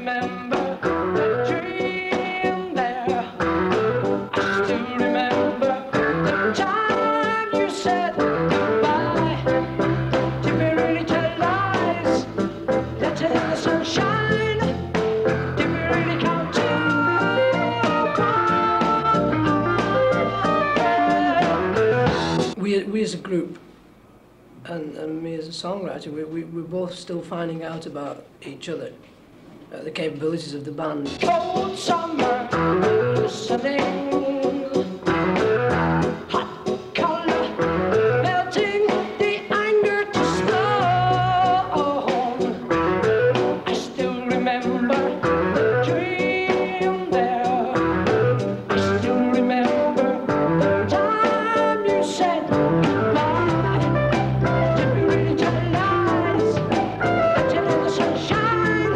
remember the dream there. I still remember the time you said goodbye. Did we really tell lies? Let in the sunshine. Did we really come to we as a group and me as a songwriter, we're both still finding out about each other, the capabilities of the band. Cold summer, listening, hot color, melting the anger to stone. I still remember the dream there. I still remember the time you said goodbye. Did we really tell lies? Let in the sunshine.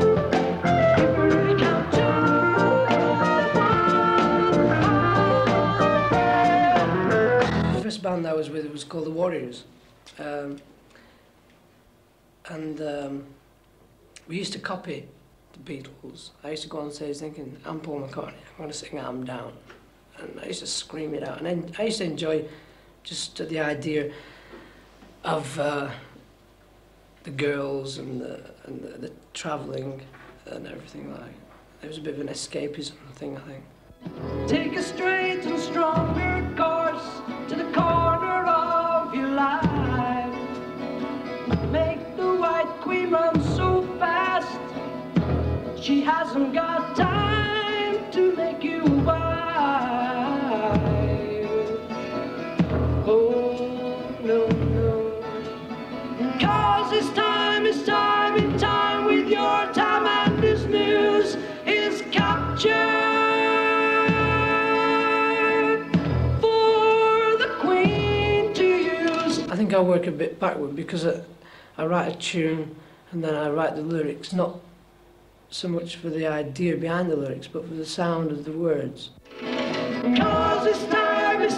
Did we really come to the first band I was with was called the Warriors, we used to copy the Beatles. I used to go on stage thinking, I'm Paul McCartney, I'm going to sing I'm Down. And I used to scream it out. And then I used to enjoy just the idea of the girls and the travelling and everything like that. It was a bit of an escapism thing, I think. Take a straight and stronger course to the corner of your life. Make the White Queen run so fast, she hasn't got time to make you wife. Oh, no, no. 'Cause it's time in time with your time, and this news is captured for the Queen to use. I think I work a bit backward because I write a tune and then I write the lyrics, not so much for the idea behind the lyrics, but for the sound of the words. 'Cause it's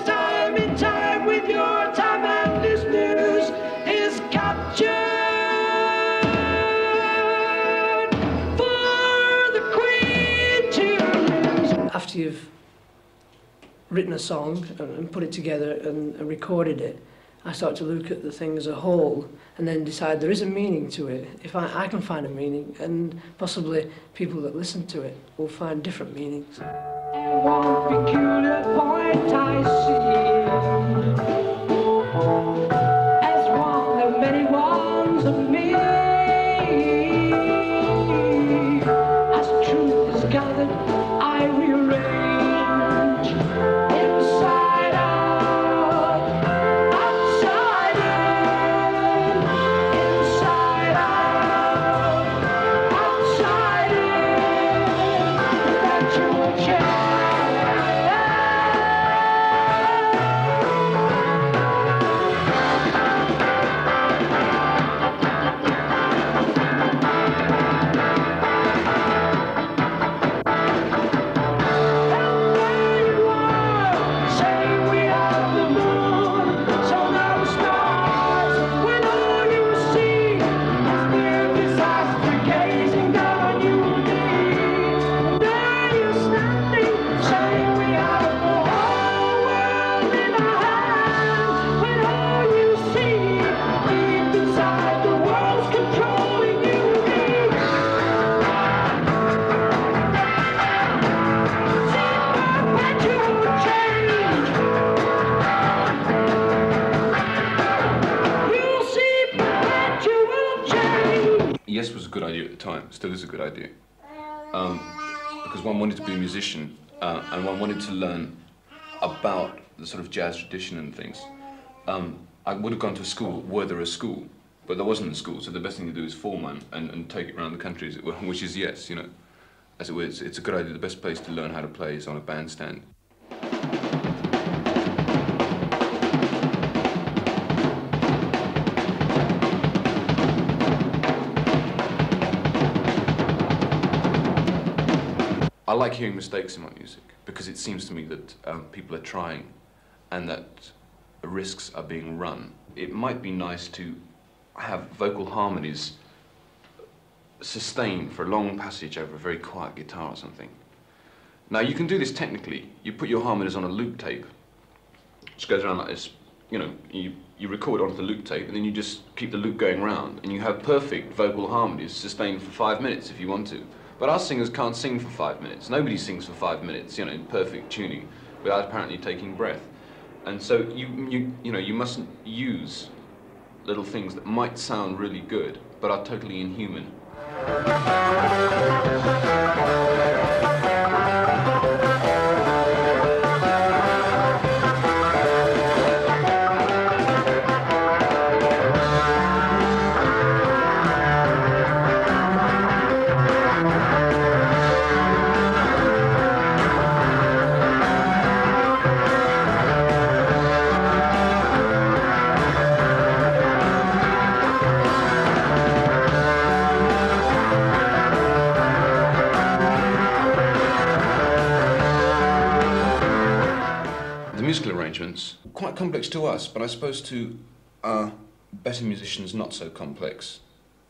time in time with your time, and this news is captured for the Queen to use. After you've written a song and put it together and recorded it, I start to look at the thing as a whole and then decide there is a meaning to it. If I can find a meaning, and possibly people that listen to it will find different meanings. One peculiar point I see as one of many ones of me. As truth is gathered, I rearrange inside out, outside in, inside out, outside in, that you will change. Yes was a good idea at the time, still is a good idea. Because one wanted to be a musician and one wanted to learn about the sort of jazz tradition and things. I would have gone to a school were there a school, but there wasn't a school, so the best thing to do is form one and take it around the country, as it were, which is, yes, you know, as it were, it's a good idea. The best place to learn how to play is on a bandstand. I like hearing mistakes in my music because it seems to me that people are trying and that risks are being run. It might be nice to have vocal harmonies sustain for a long passage over a very quiet guitar or something. Now you can do this technically. You put your harmonies on a loop tape, which goes around like this. You know, you record onto the loop tape and then you just keep the loop going round and you have perfect vocal harmonies sustained for 5 minutes if you want to. But our singers can't sing for 5 minutes. Nobody sings for 5 minutes, you know, in perfect tuning without apparently taking breath. And so you know, you mustn't use little things that might sound really good but are totally inhuman. Musical arrangements, quite complex to us, but I suppose to better musicians not so complex.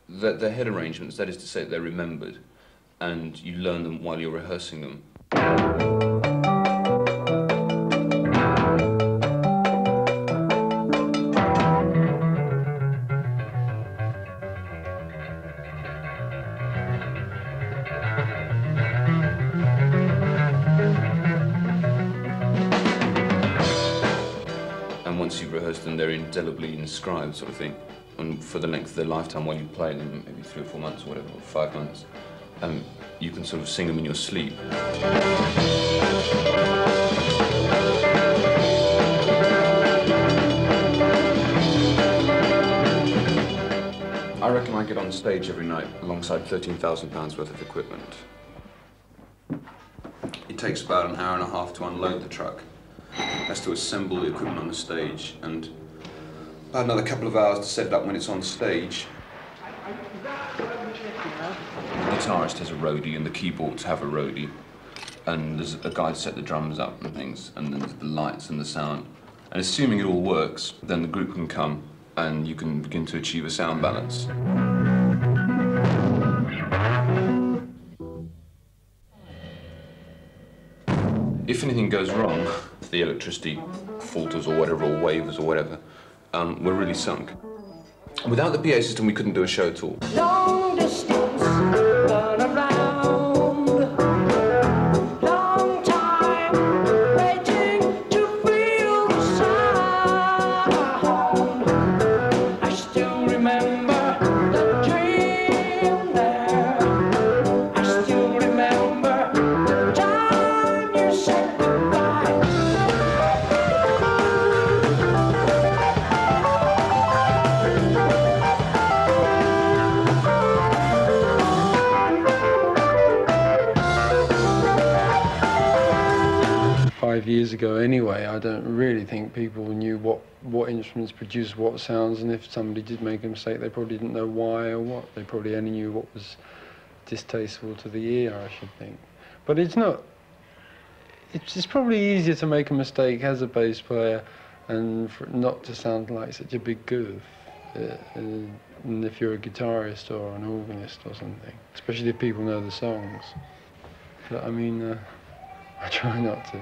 They're head arrangements, that is to say they're remembered, and you learn them while you're rehearsing them. Once you've rehearsed them, they're indelibly inscribed, sort of thing. And for the length of their lifetime, while you play them, maybe 3 or 4 months or whatever, or 5 months, you can sort of sing them in your sleep. I reckon I get on stage every night alongside £13,000 worth of equipment. It takes about an hour and a half to unload the truck. Has to assemble the equipment on the stage, and about another couple of hours to set it up when it's on stage. The guitarist has a roadie and the keyboards have a roadie, and there's a guy to set the drums up and things, and then there's the lights and the sound. And assuming it all works, then the group can come and you can begin to achieve a sound balance. If anything goes wrong, if the electricity falters or whatever, or wavers or whatever, we're really sunk. Without the PA system, we couldn't do a show at all. Long distance, run around. Long time, waiting to feel the sound. I still remember the dream there. I still remember the time you said goodbye. Years ago anyway, I don't really think people knew what instruments produced what sounds, and if somebody did make a mistake, they probably didn't know why or what. They probably only knew what was distasteful to the ear, I should think. But it's not. It's probably easier to make a mistake as a bass player and for not to sound like such a big goof than if you're a guitarist or an organist or something, especially if people know the songs. But I mean, I try not to.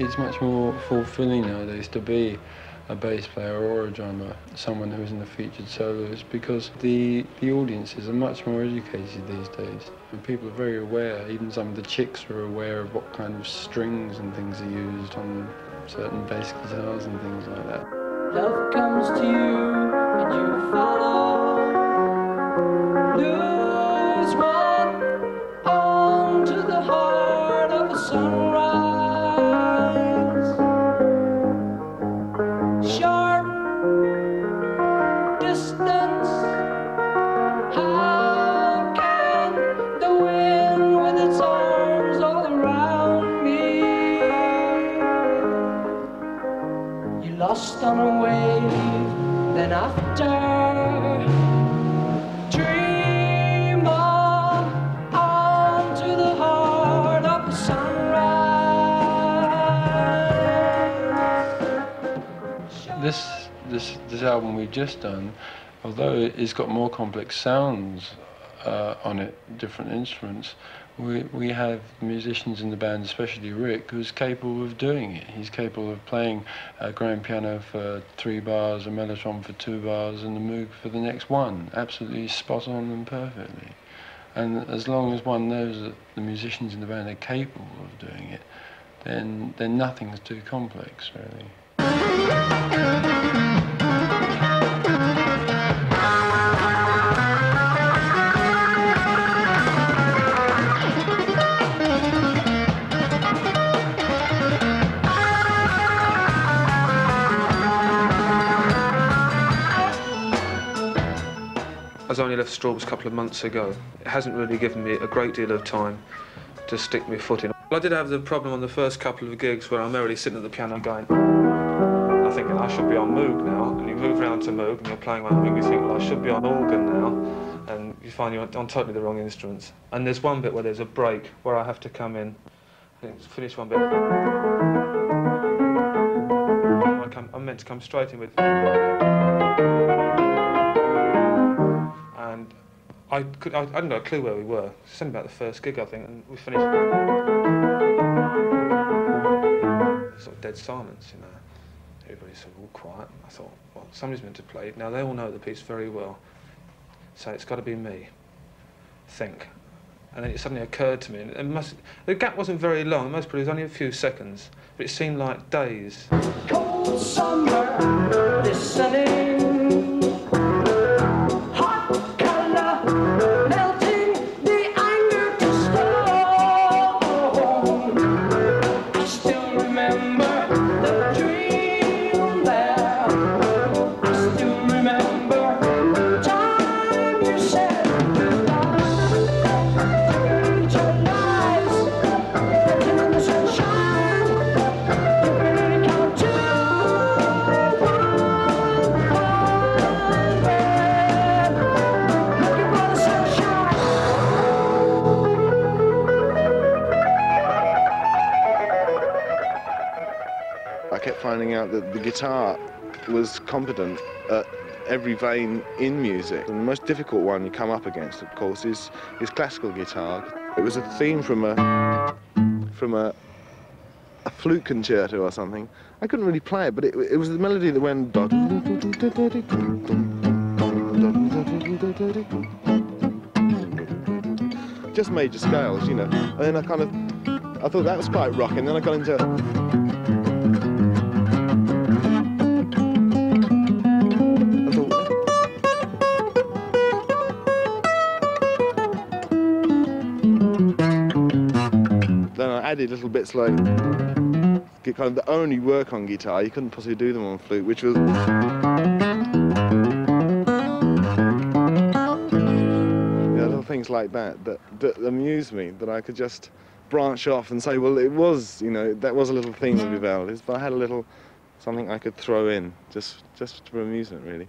It's much more fulfilling nowadays to be a bass player or a drummer, someone who's in the featured solos, because the audiences are much more educated these days. And people are very aware, even some of the chicks are aware of what kind of strings and things are used on certain bass guitars and things like that. Love comes to you and you follow. Lose one onto the heart of the sunrise. Sharp distance. How can the wind with its arms all around me? You lost on a wave, then after. Dream on to the heart of the sunrise. This this album we've just done, although it's got more complex sounds on it, different instruments, we have musicians in the band, especially Rick, who's capable of doing it. He's capable of playing a grand piano for 3 bars, a mellotron for 2 bars, and the Moog for the next one. Absolutely spot on and perfectly. And as long as one knows that the musicians in the band are capable of doing it, then nothing's too complex, really. I was only left Strawbs a couple of months ago. It hasn't really given me a great deal of time to stick my foot in. I did have the problem on the first couple of gigs where I'm merrily sitting at the piano going, I'm thinking I should be on Moog now, and you move round to Moog and you're playing on Moog and you think, well, I should be on organ now, and you find you're on totally the wrong instruments. And there's one bit where there's a break where I have to come in and finish one bit. I'm meant to come straight in with... And I hadn't got a clue where we were. It's only about the first gig, I think, and we finished. Sort of dead silence, you know. Everybody sort of all quiet. I thought, well, somebody's meant to play it. Now, they all know the piece very well. So it's got to be me. Think. And then it suddenly occurred to me, and the gap wasn't very long, it was only a few seconds, but it seemed like days. Cold summer, listening. Finding out that the guitar was competent at every vein in music. And the most difficult one you come up against, of course, is classical guitar. It was a theme from a flute concerto or something. I couldn't really play it, but it was the melody that went... just major scales, you know. And then I thought that was quite rocking. Then I got into... added little bits like kind of that only work on guitar. You couldn't possibly do them on flute, which was little things like that amused me, that I could just branch off and say, well, it was, you know, that was a little theme of Vivaldi's, but I had a little something I could throw in just for amusement, really.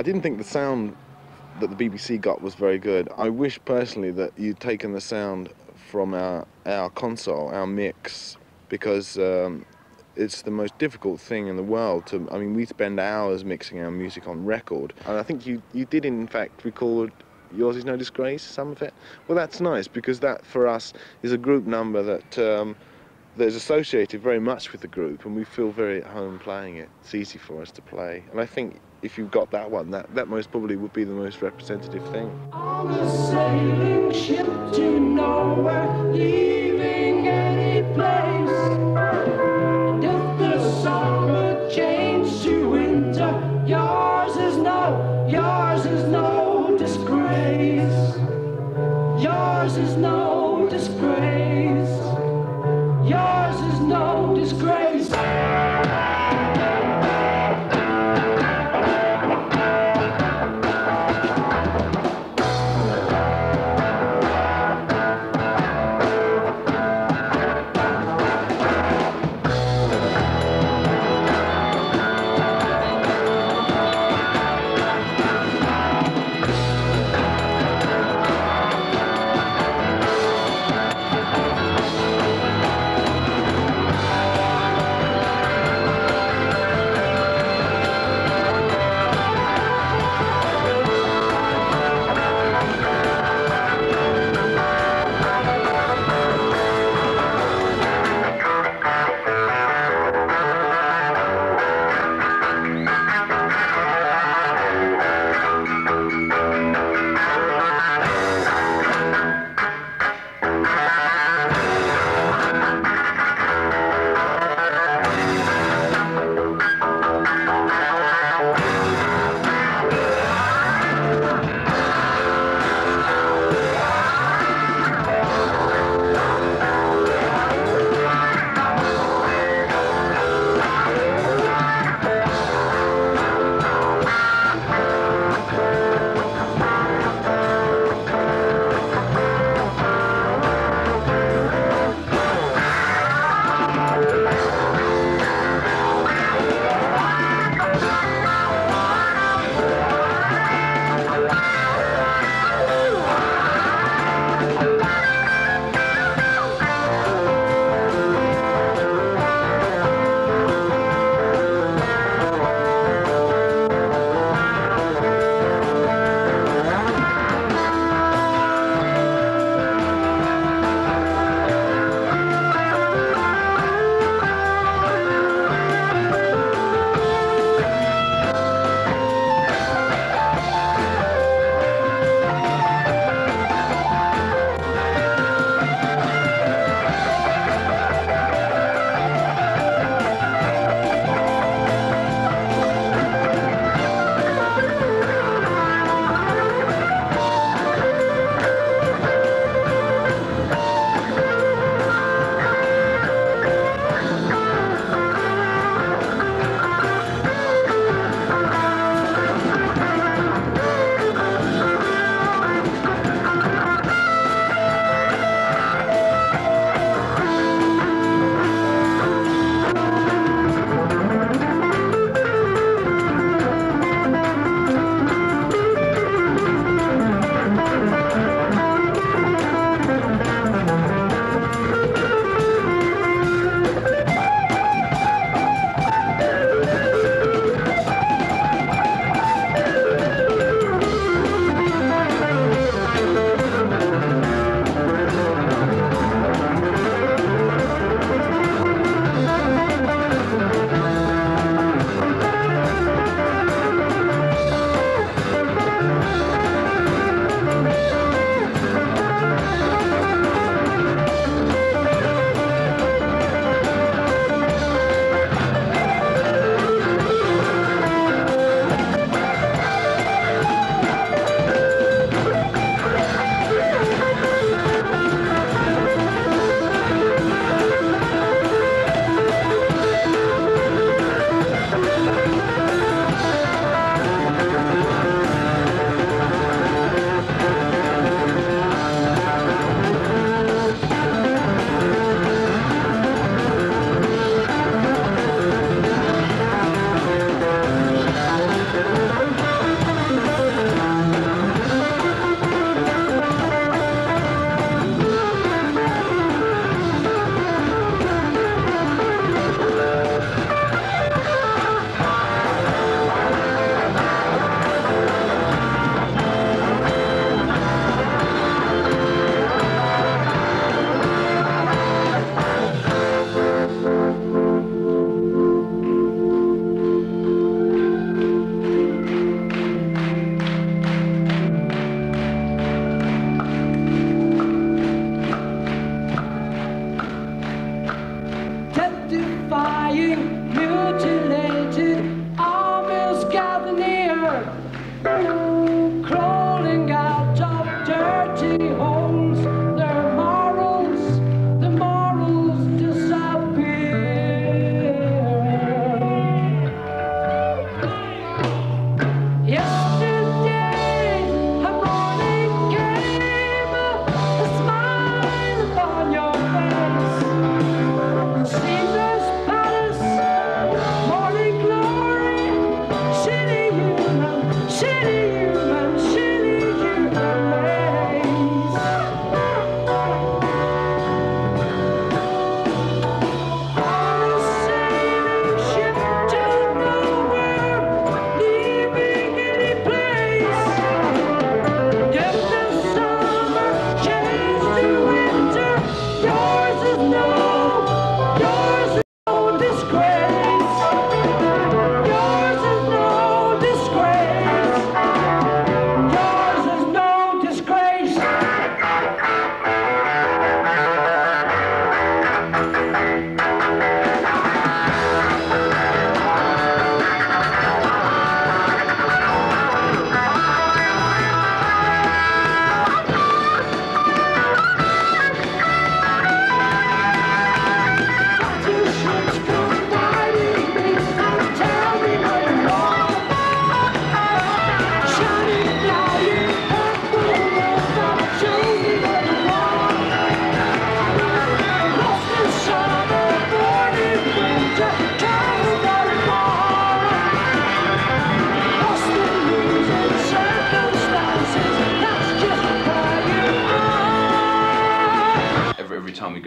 didn't think the sound that the BBC got was very good. I wish personally that you'd taken the sound from our console, our mix, because it's the most difficult thing in the world to, I mean, we spend hours mixing our music on record, and I think you did in fact record Yours Is No Disgrace, some of it. Well, that's nice, because that for us is a group number that is associated very much with the group, and we feel very at home playing it. It's easy for us to play, and I think if you've got that one, that most probably would be the most representative thing. On a sailing ship to nowhere, leaving any place. And if the summer changed to winter, yours is no disgrace. Yours is no disgrace. Yours is no disgrace.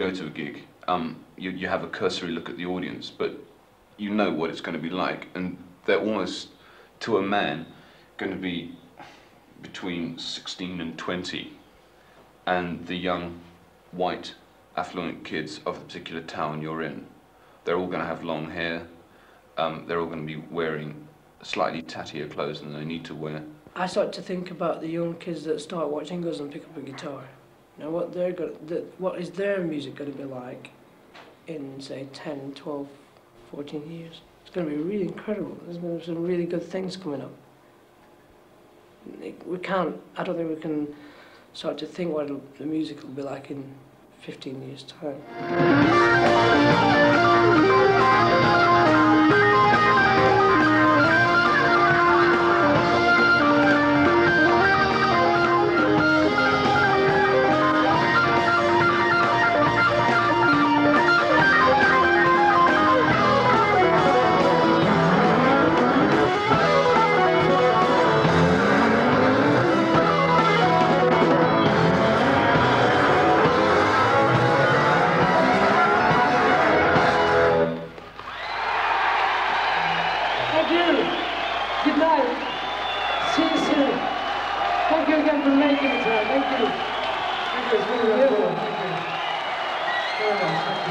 go to a gig, you have a cursory look at the audience, but you know what it's going to be like, and they're almost, to a man, going to be between 16 and 20, and the young, white, affluent kids of the particular town you're in, they're all going to have long hair, they're all going to be wearing slightly tattier clothes than they need to wear. I start to think about the young kids that start watching us and pick up a guitar. Now what is their music going to be like in, say, 10, 12, 14 years? It's going to be really incredible. There's going to be some really good things coming up. I don't think we can start to think what the music will be like in 15 years' time. Good night. See you soon. Thank you again for making it. Thank you. Thank you. It's really beautiful. Thank you. Very much. Thank you.